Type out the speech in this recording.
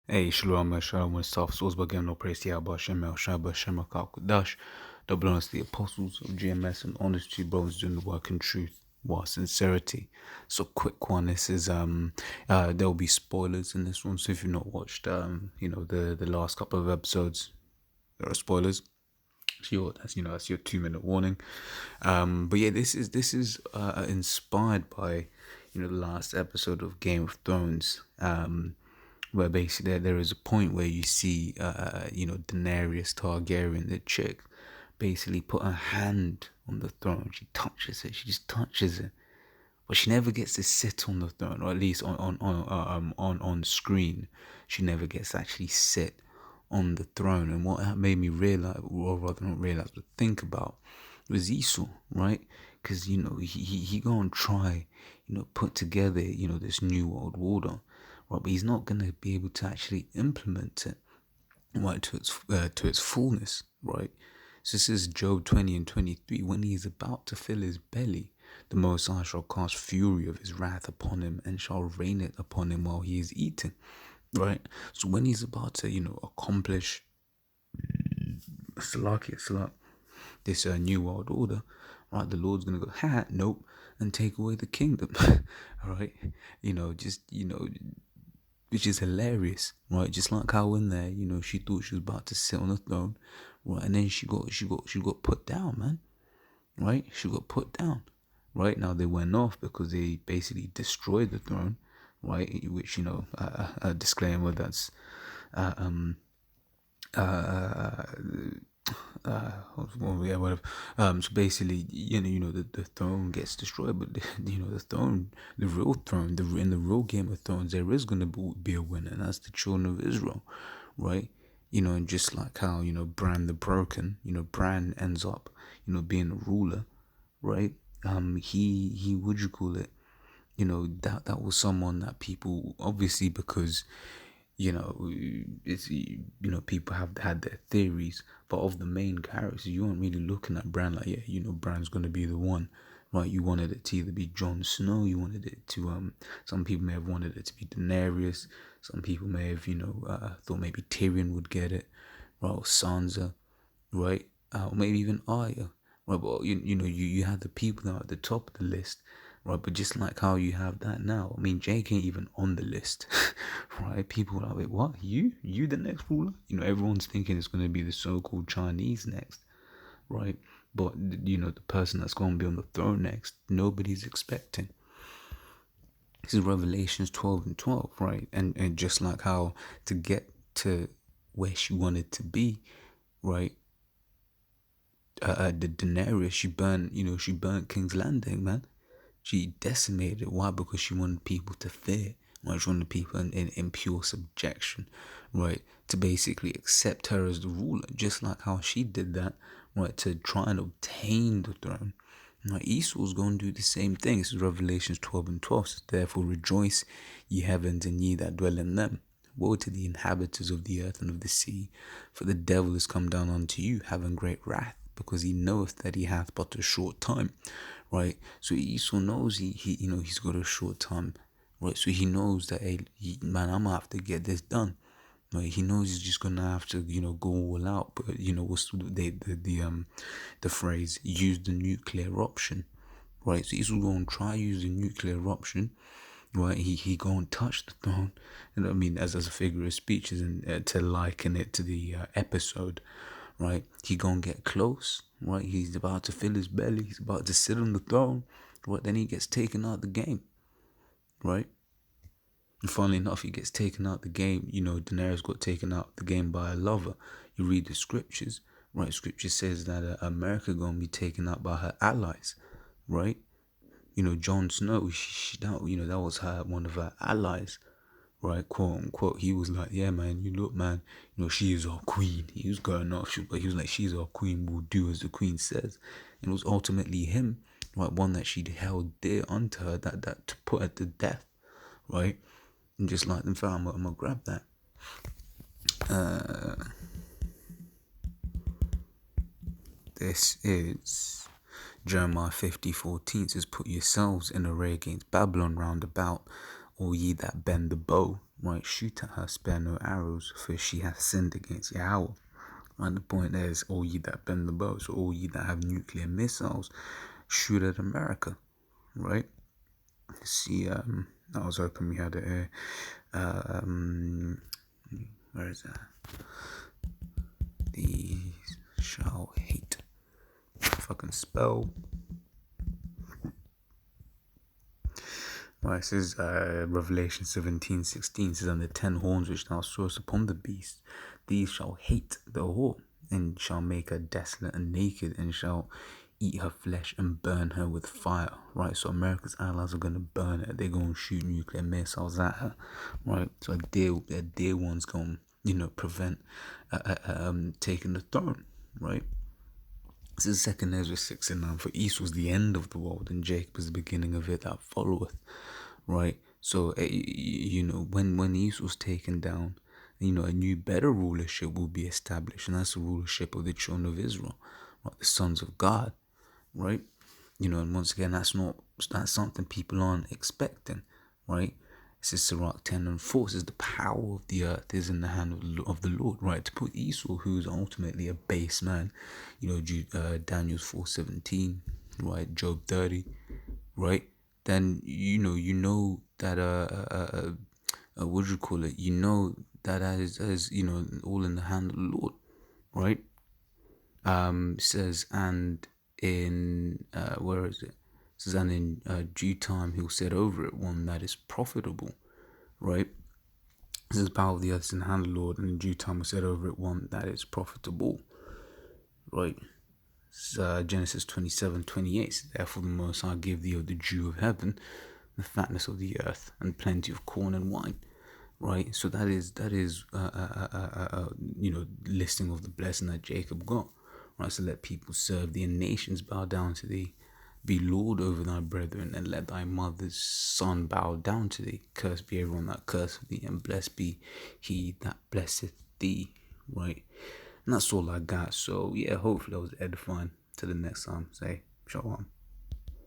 Hey, Shalom, Shalom, Saf, Sourceberg, no praise to Yahweh, Shemel, Shabbat, Shemak, Al-Qadash, double honors the apostles of GMS and honesty, brothers doing the work in truth, while sincerity. So, quick one, this is, there'll be spoilers in this one, so if you've not watched, the last couple of episodes, there are spoilers. That's your 2 minute warning. But yeah, this is inspired by, the last episode of Game of Thrones. Where basically there is a point where you see, Daenerys Targaryen, the chick, basically put her hand on the throne. She touches it. She just touches it, but she never gets to sit on the throne, or at least on screen, she never gets to actually sit on the throne. And what that made me realize, or rather not realize, but think about, was Esau, right? Because he gonna try, put together, this new world order, right? But he's not gonna be able to actually implement it, right, to its fullness, right? So this is Job 20 and 23. When he is about to fill his belly, the Most High shall cast fury of his wrath upon him and shall rain it upon him while he is eating, right? So when he's about to, accomplish this new world order, right, the Lord's gonna go, nope, and take away the kingdom, all right? Which is hilarious, right? Just like how in there, she thought she was about to sit on the throne, right? And then she got put down, man, right? She got put down, right? Now they went off because they basically destroyed the throne, right? Which, a disclaimer, that's yeah, whatever. So basically, the throne gets destroyed, but the throne, the real throne, in the real Game of Thrones, there is gonna be a winner, and that's the children of Israel, right? And just like how Bran the Broken, Bran ends up, being a ruler, right? He would you call it? That was someone that people, obviously, because it's people have had their theories, but of the main characters, you weren't really looking at Bran like, yeah, Bran's gonna be the one, right? You wanted it to either be Jon Snow, you wanted it to some people may have wanted it to be Daenerys, some people may have thought maybe Tyrion would get it, right? Or Sansa, right? Or maybe even Arya, right? But you had the people that are at the top of the list, right? But just like how you have that now, I mean, Jake ain't even on the list, right? People are like, what? You the next ruler? Everyone's thinking it's gonna be the so-called Chinese next, right? But the person that's gonna be on the throne next, nobody's expecting. This is Revelations 12 and 12, right? And just like how to get to where she wanted to be, right? The Daenerys, she burnt King's Landing, man. She decimated it. Why? Because she wanted people to fear. Right? She wanted people in pure subjection, right? To basically accept her as the ruler, just like how she did that, right? To try and obtain the throne. Now Esau's going to do the same thing. This is Revelations 12 and 12. So therefore rejoice, ye heavens, and ye that dwell in them. Woe to the inhabitants of the earth and of the sea, for the devil is come down unto you, having great wrath, because he knoweth that he hath but a short time, right? So Esau knows he's got a short time, right? So he knows that, hey, man, I'm gonna have to get this done, right? He knows he's just gonna have to, go all out. But what's the phrase? Use the nuclear option, right? So Esau's gonna try use the nuclear option. Right, he go and touch the throne, and I mean, as a figure of speech, and to liken it to the episode, right? He gonna get close, right? He's about to fill his belly. He's about to sit on the throne, right? Then he gets taken out the game, right? And funnily enough, he gets taken out the game. Daenerys got taken out the game by a lover. You read the scriptures, right? Scripture says that America gonna be taken out by her allies, right? Jon Snow, that was one of her allies, right? Quote unquote. He was like, yeah, man, look, man, she is our queen. He was going off, but he was like, she's our queen, we'll do as the queen says. And it was ultimately him, right? One that she'd held dear unto her, that to put her to death, right? And just like, in fact, I'm gonna grab that. This is Jeremiah 50:14. It says, put yourselves in array against Babylon round about, all ye that bend the bow, right? Shoot at her, spare no arrows, for she hath sinned against Yahweh. And the point there is, all ye that bend the bow, so all ye that have nuclear missiles, shoot at America, right? See, I was hoping we had it. Where is that? These shall hate. Fucking spell. Right, it says Revelation 17:16 says, and the 10 horns which thou sawest upon the beast, these shall hate the whore, and shall make her desolate and naked, and shall eat her flesh and burn her with fire. Right, so America's allies are gonna burn her. They're gonna shoot nuclear missiles at her. Right, so a dear one's gonna prevent taking the throne. Right. This is 2 Ezra 6:9. For East was the end of the world, and Jacob is the beginning of it that followeth. Right. So when East was taken down, a new better rulership will be established, and that's the rulership of the children of Israel, right? The sons of God, right? And once again, that's something people aren't expecting, right? It says Sirach 10:4 says the power of the earth is in the hand of the Lord, right? To put Esau, who's ultimately a base man, Daniel 4:17, right? Job 30, right? Then you know that what do you call it? You know that is all in the hand of the Lord, right? It says, and in where is it? It says, and in due time he'll set over it one that is profitable, right? This is the power of the earth is in the hand of the Lord, and in due time will set over it one that is profitable, right? Genesis 27:28. Therefore the Most High give thee of the dew of heaven, the fatness of the earth, and plenty of corn and wine. Right, so that is listing of the blessing that Jacob got. Right, so let people serve thee, and nations bow down to thee. Be Lord over thy brethren, and let thy mother's son bow down to thee. Cursed be everyone that curseth thee, and blessed be he that blesseth thee. Right, and that's all I got. So yeah, hopefully that was edifying. Till the next time, say shalom.